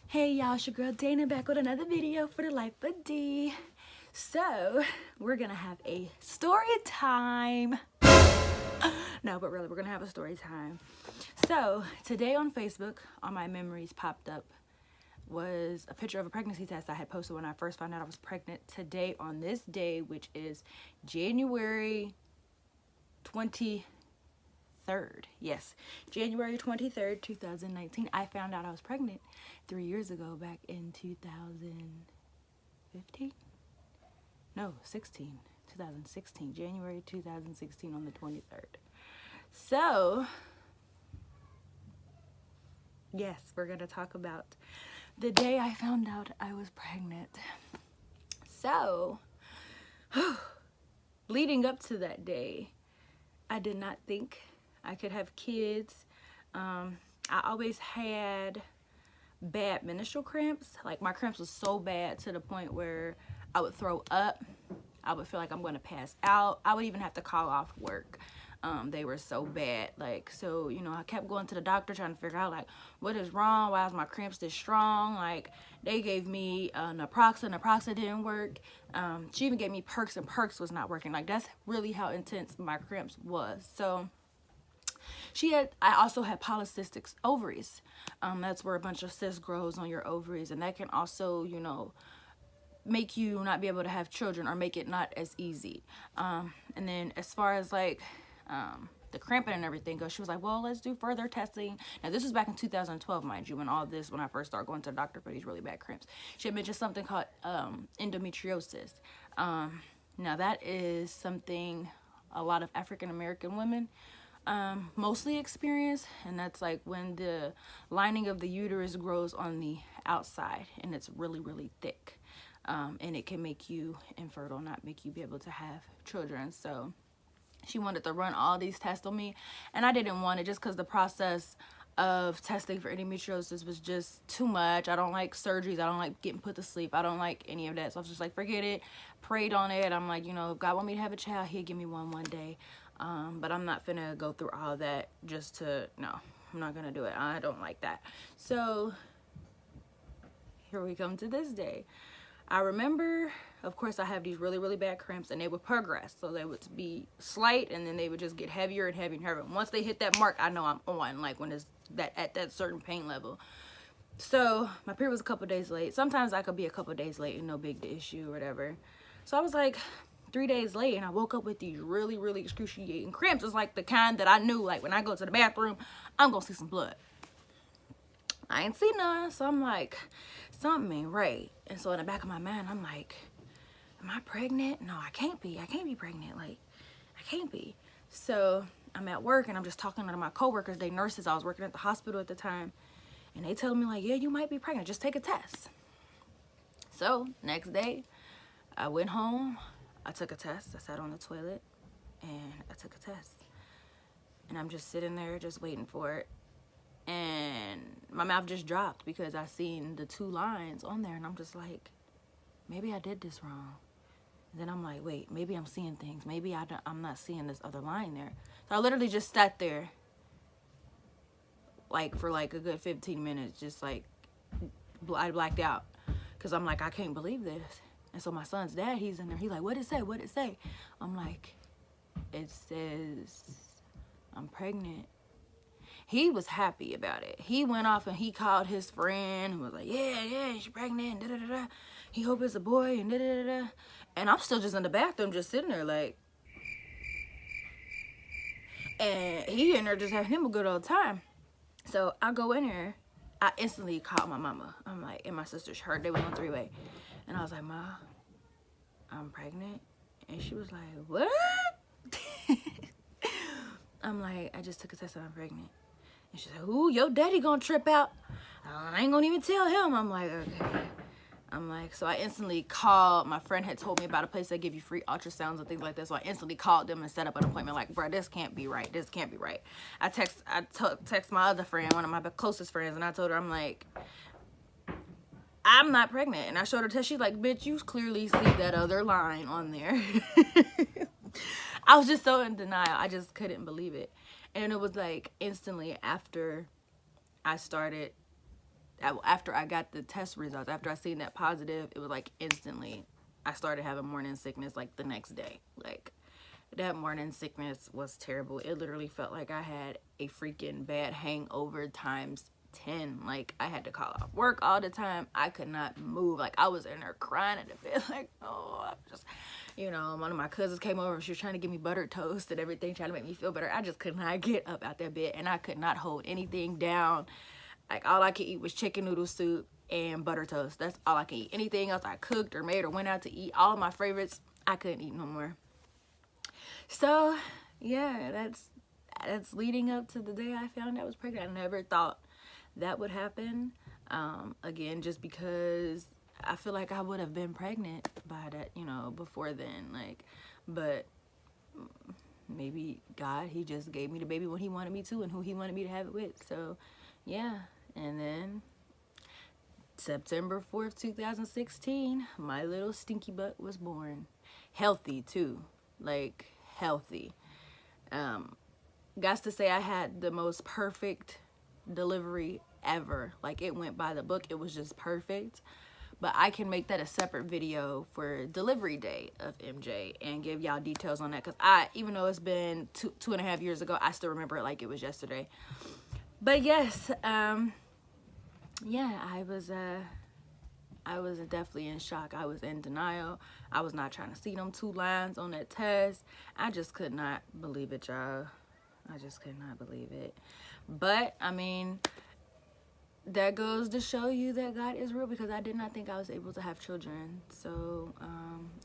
Hey y'all, it's your girl Dana back with another video for the Life of D. So, we're gonna have a story time. No, but really, we're gonna have a story time. So, today on Facebook, on my memories popped up was a picture of a pregnancy test I had posted when I first found out I was pregnant. Today, on this day, which is January 23rd. Yes, January 23rd, 2019. I found out I was pregnant 3 years ago, back in 2015? No, 16. 2016. January 2016 on the 23rd. So, yes, we're going to talk about the day I found out I was pregnant. So, leading up to that day, I did not think I could have kids. I always had bad menstrual cramps. Like, my cramps was so bad to the point where I would throw up. I would feel like I'm going to pass out. I would even have to call off work. They were so bad. Like, so, you know, I kept going to the doctor trying to figure out, like, what is wrong? Why is my cramps this strong? Like, they gave me naproxen. Naproxen didn't work. She even gave me Perks, and Perks was not working. Like, that's really how intense my cramps was. So, I also had polycystic ovaries. That's where a bunch of cysts grows on your ovaries, and that can also, you know, make you not be able to have children or make it not as easy. And then as far as like the cramping and everything goes, she was like, well, let's do further testing. Now, this was back in 2012, mind you, when I first started going to the doctor for these really bad cramps. She had mentioned something called endometriosis. Now, that is something a lot of African American women mostly experience, and that's like when the lining of the uterus grows on the outside and it's really, really thick. And it can make you infertile, not make you be able to have children. So she wanted to run all these tests on me, and I didn't want it just because the process of testing for endometriosis was just too much. I don't like surgeries. I don't like getting put to sleep. I don't like any of that. So I was just like, forget it. Prayed on it. I'm like, you know, if God want me to have a child, he'll give me one day. But I'm not finna go through all that just to, no, I'm not gonna do it. I don't like that. So here we come to this day. I remember, of course, I have these really, really bad cramps, and they would progress. So they would be slight, and then they would just get heavier and heavier and heavier. Once they hit that mark, I know I'm on, like when it's at that certain pain level. So my period was a couple days late. Sometimes I could be a couple days late and no big issue or whatever. So I was like 3 days late, and I woke up with these really, really excruciating cramps. It's like the kind that I knew, like when I go to the bathroom, I'm gonna see some blood. I ain't seen none, so I'm like, something ain't right. And so in the back of my mind, I'm like, am I pregnant? No, I can't be. I can't be pregnant. Like, I can't be. So I'm at work, and I'm just talking to my coworkers. They nurses. I was working at the hospital at the time. And they tell me, like, yeah, you might be pregnant. Just take a test. So next day, I went home. I took a test. I sat on the toilet, and I took a test. And I'm just sitting there just waiting for it. And my mouth just dropped because I seen the 2 lines on there, and I'm just like, maybe I did this wrong. And then I'm like, wait, maybe I'm seeing things. Maybe I'm not seeing this other line there. So I literally just sat there like for like a good 15 minutes, just like I blacked out because I'm like, I can't believe this. And so my son's dad, he's in there. He's like, what'd it say? What'd it say? I'm like, it says I'm pregnant. He was happy about it. He went off and he called his friend and was like, yeah, she's pregnant, and da-da-da-da. He hope it's a boy, and da-da-da-da. And I'm still just in the bathroom, just sitting there like, and he in there just having him a good old time. So I go in there. I instantly called my mama. I'm like, and my sister, heard they was on 3-way. And I was like, Ma, I'm pregnant. And she was like, what? I'm like, I just took a test and I'm pregnant. And she's like, ooh, your daddy gonna trip out. I ain't gonna even tell him. I'm like, okay. I'm like, so I instantly called. My friend had told me about a place that give you free ultrasounds and things like that. So I instantly called them and set up an appointment. Like, bro, this can't be right. This can't be right. I text my other friend, one of my closest friends, and I told her, I'm like, I'm not pregnant. And I showed her a test. She's like, bitch, you clearly see that other line on there. I was just so in denial. I just couldn't believe it. And it was like instantly after I started after I got the test results, after I seen that positive, it was like instantly I started having morning sickness like the next day. Like that morning sickness was terrible. It literally felt like I had a freaking bad hangover times 10. Like I had to call off work all the time. I could not move. Like I was in there crying at the bed. Like, oh, I'm just, you know, one of my cousins came over. She was trying to give me buttered toast and everything, trying to make me feel better. I just could not get up out that bed, and I could not hold anything down. Like all I could eat was chicken noodle soup and butter toast. That's all I could eat. Anything else I cooked or made or went out to eat, all of my favorites, I couldn't eat no more. So yeah, that's leading up to the day I found I was pregnant. I never thought that would happen. Again, just because I feel like I would have been pregnant by that, you know, before then. Like, but maybe God, he just gave me the baby when he wanted me to and who he wanted me to have it with. So yeah. And then September 4th, 2016, my little stinky butt was born. Healthy too. Like healthy. Got to say I had the most perfect delivery ever. Like it went by the book. It was just perfect. But I can make that a separate video for delivery day of MJ and give y'all details on that. Because even though it's been two and a half years ago, I still remember it like it was yesterday. But yes, yeah, I was definitely in shock. I was in denial. I was not trying to see them 2 lines on that test. I just could not believe it, y'all. I just could not believe it. But I mean, that goes to show you that God is real, because I did not think I was able to have children. So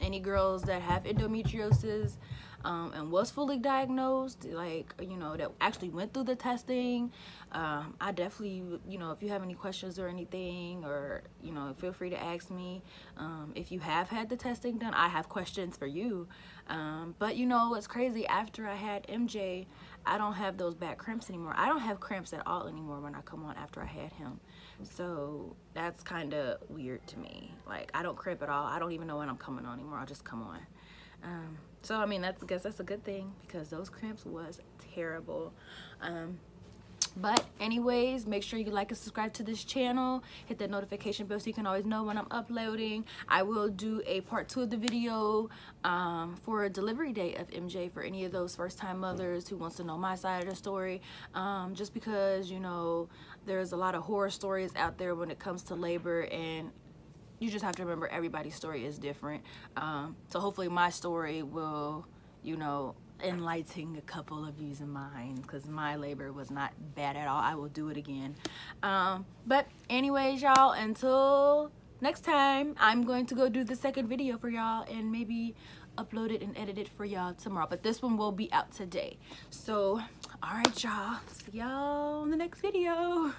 any girls that have endometriosis and was fully diagnosed, like, you know, that actually went through the testing, I definitely, you know, if you have any questions or anything, or, you know, feel free to ask me. If you have had the testing done, I have questions for you. But you know what's crazy, after I had MJ, I don't have those back cramps anymore. I don't have cramps at all anymore when I come on after I had him. So that's kind of weird to me. Like, I don't cramp at all. I don't even know when I'm coming on anymore. I'll just come on. So I mean, I guess that's a good thing, because those cramps was terrible. But anyways, make sure you like and subscribe to this channel. Hit that notification bell so you can always know when I'm uploading. I will do a part 2 of the video for a delivery day of MJ for any of those first-time mothers who wants to know my side of the story. Just because, you know, there's a lot of horror stories out there when it comes to labor, and you just have to remember everybody's story is different. So hopefully my story will, you know, enlighten a couple of you's mind, because my labor was not bad at all. I will do it again. But anyways, y'all, until next time, I'm going to go do the second video for y'all and maybe upload it and edit it for y'all tomorrow. But this one will be out today. So all right, y'all, see y'all in the next video.